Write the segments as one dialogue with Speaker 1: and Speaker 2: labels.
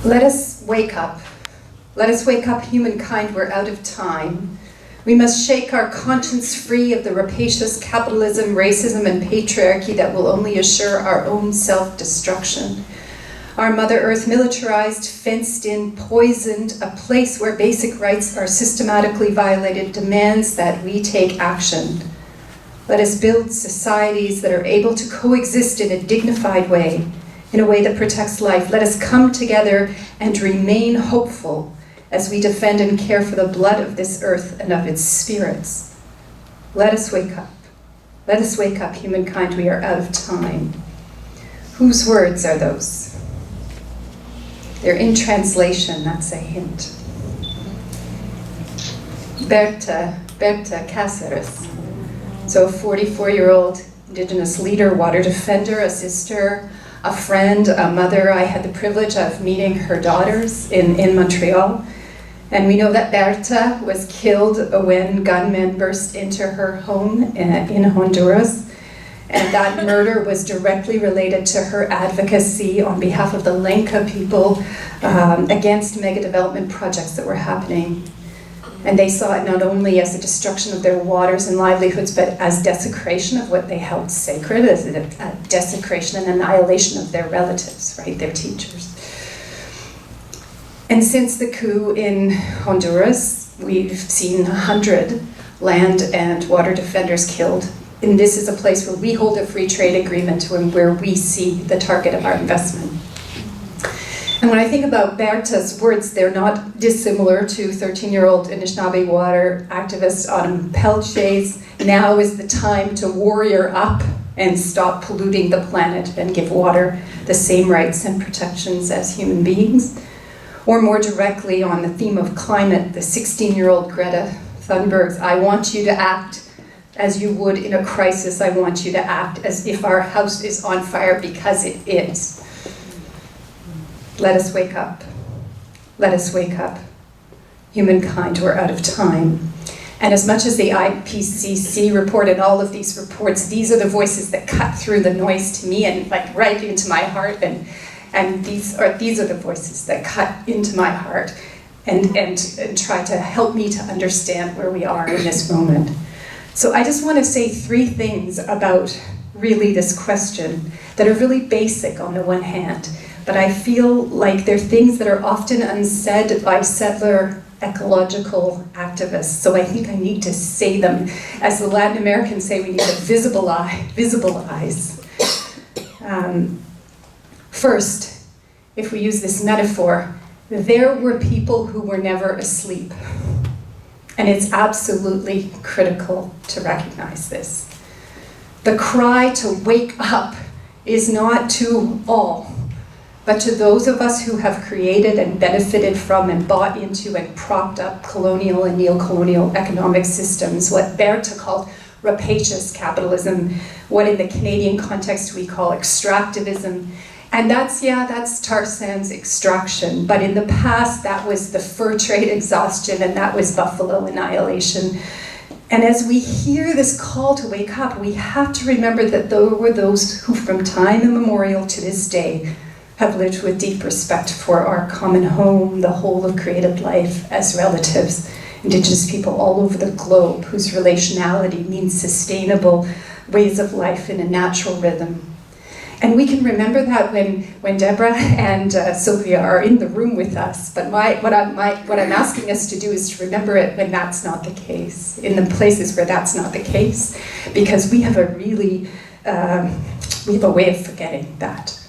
Speaker 1: Let us wake up. Let us wake up, humankind, we're out of time. We must shake our conscience free of the rapacious capitalism, racism, and patriarchy that will only assure our own self-destruction. Our Mother Earth militarized, fenced in, poisoned, a place where basic rights are systematically violated, demands that we take action. Let us build societies that are able to coexist in a dignified way, in a way that protects life. Let us come together and remain hopeful as we defend and care for the blood of this earth and of its spirits. Let us wake up. Let us wake up, humankind, we are out of time. Whose words are those? They're in translation, that's a hint. Berta Cáceres. So a 44-year-old Indigenous leader, water defender, a sister, a friend, a mother. I had the privilege of meeting her daughters in Montreal. And we know that Berta was killed when gunmen burst into her home in Honduras. And that murder was directly related to her advocacy on behalf of the Lenca people against mega development projects that were happening. And they saw it not only as the destruction of their waters and livelihoods, but as desecration of what they held sacred, as a desecration and annihilation of their relatives, right, their teachers. And since the coup in Honduras, we've seen 100 land and water defenders killed. And this is a place where we hold a free trade agreement and where we see the target of our investment. And when I think about Berta's words, they're not dissimilar to 13-year-old Anishinaabe water activist Autumn Pelche's, now is the time to warrior up and stop polluting the planet and give water the same rights and protections as human beings. Or more directly on the theme of climate, the 16-year-old Greta Thunberg's, I want you to act as you would in a crisis. I want you to act as if our house is on fire, because it is. Let us wake up. Let us wake up. Humankind, we're out of time. And as much as the IPCC report and all of these reports, these are the voices that cut through the noise to me and like right into my heart. And these are the voices that cut into my heart and try to help me to understand where we are in this moment. So I just want to say 3 things about really this question that are really basic on the one hand, but I feel like they're things that are often unsaid by settler ecological activists. So I think I need to say them. As the Latin Americans say, we need to visibilize. First, if we use this metaphor, there were people who were never asleep. And it's absolutely critical to recognize this. The cry to wake up is not to all, but to those of us who have created and benefited from and bought into and propped up colonial and neo-colonial economic systems, what Berta called rapacious capitalism, what in the Canadian context we call extractivism. And that's tar sands extraction, but in the past that was the fur trade exhaustion and that was buffalo annihilation. And as we hear this call to wake up, we have to remember that there were those who from time immemorial to this day have lived with deep respect for our common home, the whole of created life as relatives, Indigenous people all over the globe whose relationality means sustainable ways of life in a natural rhythm. And we can remember that when Deborah and Sylvia are in the room with us. But what I'm asking us to do is to remember it when that's not the case, in the places where that's not the case, because we have a way of forgetting that.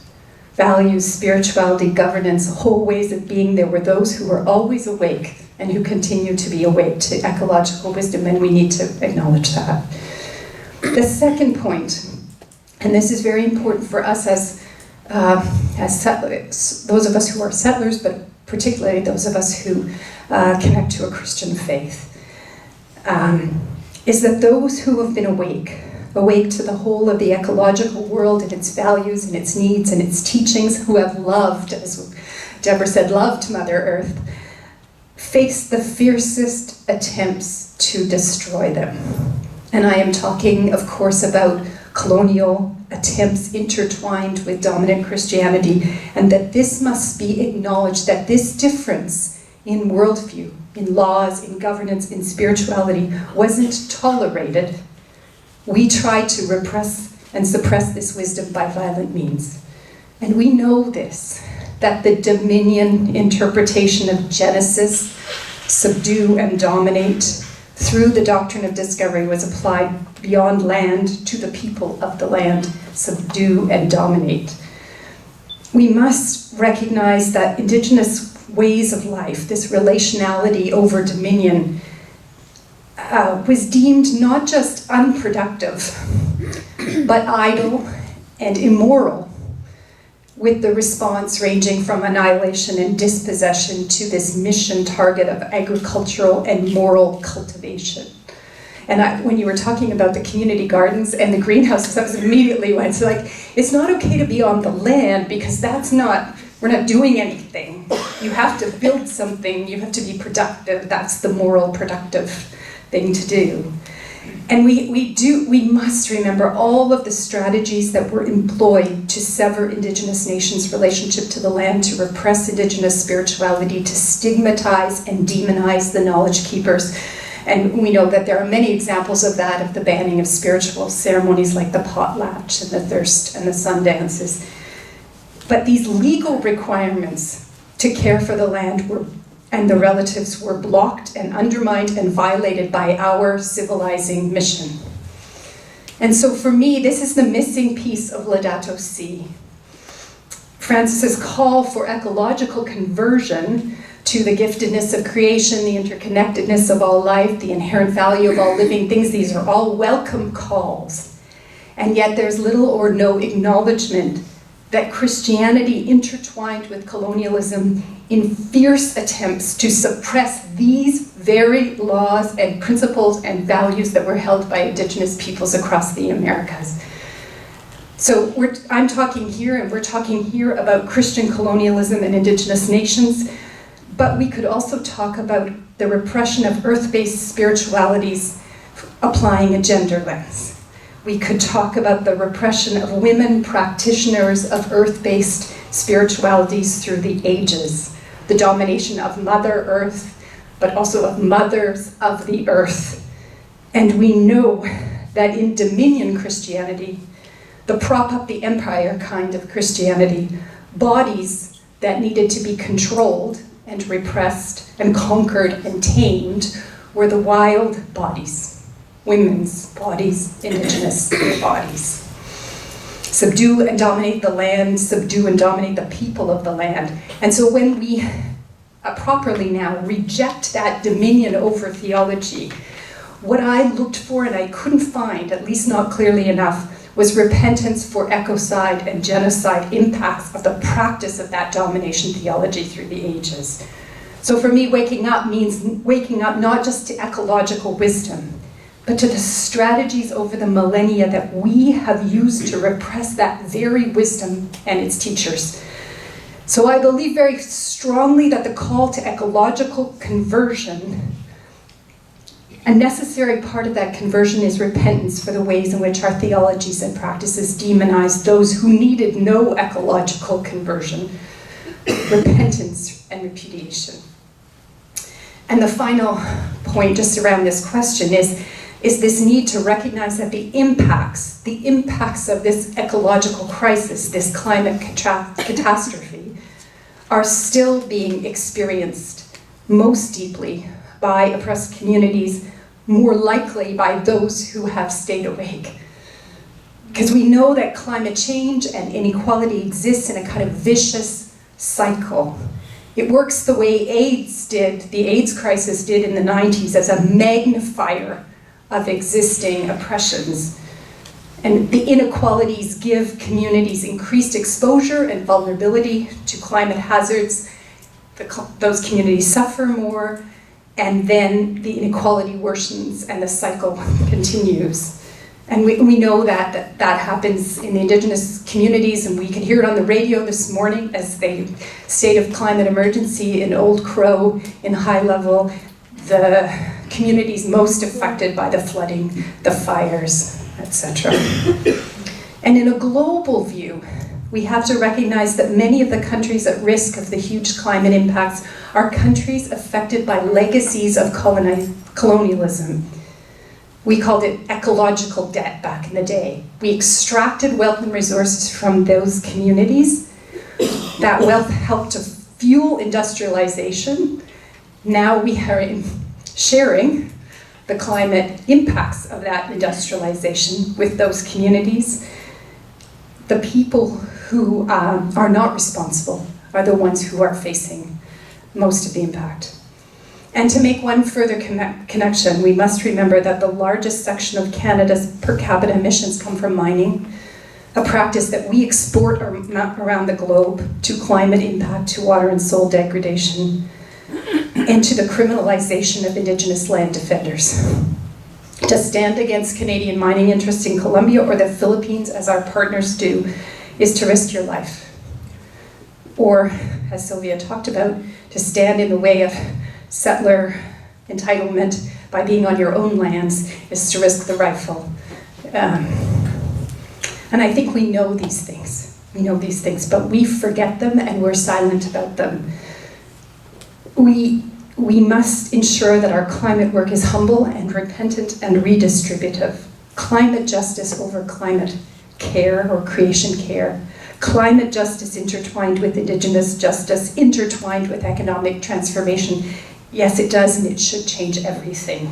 Speaker 1: Values, spirituality, governance, whole ways of being. There were those who were always awake and who continue to be awake to ecological wisdom, and we need to acknowledge that. The second point, and this is very important for us as settlers, those of us who are settlers, but particularly those of us who connect to a Christian faith, is that those who have been awake to the whole of the ecological world and its values and its needs and its teachings, who have loved, as Deborah said, loved Mother Earth, face the fiercest attempts to destroy them. And I am talking, of course, about colonial attempts intertwined with dominant Christianity, and that this must be acknowledged, that this difference in worldview, in laws, in governance, in spirituality wasn't tolerated. We tried to repress and suppress this wisdom by violent means. And we know this, that the dominion interpretation of Genesis, subdue and dominate, through the doctrine of discovery was applied beyond land to the people of the land, subdue and dominate. We must recognize that Indigenous ways of life, this relationality over dominion, was deemed not just unproductive, but idle and immoral, with the response ranging from annihilation and dispossession to this mission target of agricultural and moral cultivation. And when you were talking about the community gardens and the greenhouses, I was immediately went to like, it's not okay to be on the land because we're not doing anything. You have to build something, you have to be productive. That's the moral productive thing to do. And we must remember all of the strategies that were employed to sever Indigenous nations' relationship to the land, to repress Indigenous spirituality, to stigmatize and demonize the knowledge keepers. And we know that there are many examples of that, of the banning of spiritual ceremonies like the potlatch and the thirst and the sun dances. But these legal requirements to care for the land and the relatives were blocked and undermined and violated by our civilizing mission. And so for me, this is the missing piece of Laudato Si. Francis's call for ecological conversion to the giftedness of creation, the interconnectedness of all life, the inherent value of all living things, these are all welcome calls. And yet there's little or no acknowledgement that Christianity intertwined with colonialism in fierce attempts to suppress these very laws and principles and values that were held by Indigenous peoples across the Americas. So I'm talking here, and we're talking here about Christian colonialism and Indigenous nations, but we could also talk about the repression of earth-based spiritualities applying a gender lens. We could talk about the repression of women practitioners of earth-based spiritualities through the ages, the domination of Mother Earth, but also of mothers of the earth. And we know that in Dominion Christianity, the prop up the empire kind of Christianity, bodies that needed to be controlled and repressed and conquered and tamed were the wild bodies. Women's bodies, Indigenous bodies. Subdue and dominate the land, subdue and dominate the people of the land. And so when we properly now reject that dominion over theology, what I looked for and I couldn't find, at least not clearly enough, was repentance for ecocide and genocide impacts of the practice of that domination theology through the ages. So for me, waking up means waking up not just to ecological wisdom, but to the strategies over the millennia that we have used to repress that very wisdom and its teachers. So I believe very strongly that the call to ecological conversion, a necessary part of that conversion is repentance for the ways in which our theologies and practices demonized those who needed no ecological conversion, repentance and repudiation. And the final point just around this question is this need to recognize that the impacts of this ecological crisis, this climate catastrophe, are still being experienced most deeply by oppressed communities, more likely by those who have stayed awake. Because we know that climate change and inequality exists in a kind of vicious cycle. It works the way the AIDS crisis did in the 90s, as a magnifier of existing oppressions. And the inequalities give communities increased exposure and vulnerability to climate hazards. Those communities suffer more, and then the inequality worsens and the cycle continues. And we know that happens in the Indigenous communities, and we could hear it on the radio this morning as the state of climate emergency in Old Crow, in High Level, the communities most affected by the flooding, the fires, etc. And in a global view, we have to recognize that many of the countries at risk of the huge climate impacts are countries affected by legacies of colonialism. We called it ecological debt back in the day. We extracted wealth and resources from those communities. That wealth helped to fuel industrialization. Now we are sharing the climate impacts of that industrialization with those communities. The people who are not responsible are the ones who are facing most of the impact. And to make one further connection, we must remember that the largest section of Canada's per capita emissions come from mining, a practice that we export around the globe to climate impact, to water and soil degradation, and to the criminalization of Indigenous land defenders. To stand against Canadian mining interests in Colombia or the Philippines, as our partners do, is to risk your life. Or, as Sylvia talked about, to stand in the way of settler entitlement by being on your own lands is to risk the rifle. And I think we know these things. We know these things, but we forget them and we're silent about them. We must ensure that our climate work is humble and repentant and redistributive. Climate justice over climate care or creation care. Climate justice intertwined with Indigenous justice, intertwined with economic transformation. Yes, it does, and it should change everything.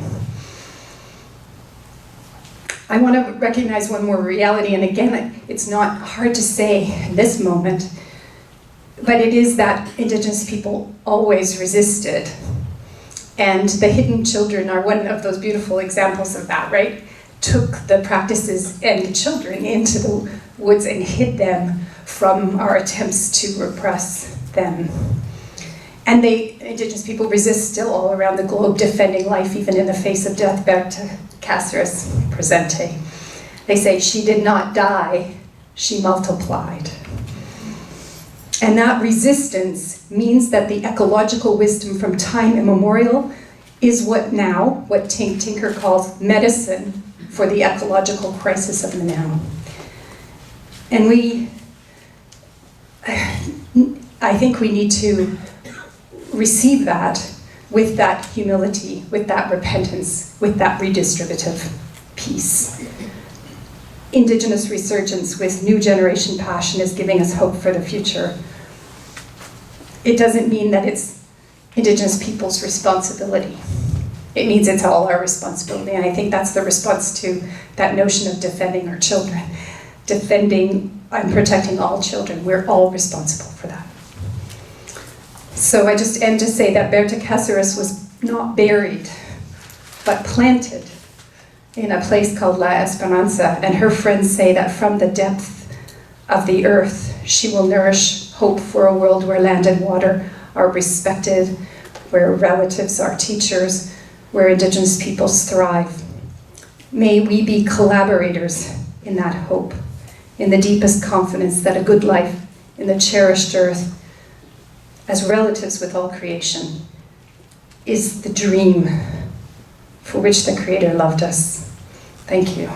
Speaker 1: I want to recognize one more reality, and again, it's not hard to say in this moment, but it is that Indigenous people always resisted. And the hidden children are one of those beautiful examples of that, right? Took the practices and the children into the woods and hid them from our attempts to repress them. And Indigenous people resist still all around the globe, defending life even in the face of death. Berta Cáceres Presente. They say, she did not die, she multiplied. And that resistance means that the ecological wisdom from time immemorial is what Tinker calls medicine for the ecological crisis of the now. And I think we need to receive that with that humility, with that repentance, with that redistributive peace. Indigenous resurgence with new generation passion is giving us hope for the future. It doesn't mean that it's Indigenous people's responsibility. It means it's all our responsibility, and I think that's the response to that notion of defending our children. Defending and protecting all children. We're all responsible for that. So I just end to say that Berta Cáceres was not buried, but planted in a place called La Esperanza, and her friends say that from the depth of the earth, she will nourish hope for a world where land and water are respected, where relatives are teachers, where Indigenous peoples thrive. May we be collaborators in that hope, in the deepest confidence that a good life in the cherished earth, as relatives with all creation, is the dream for which the Creator loved us. Thank you.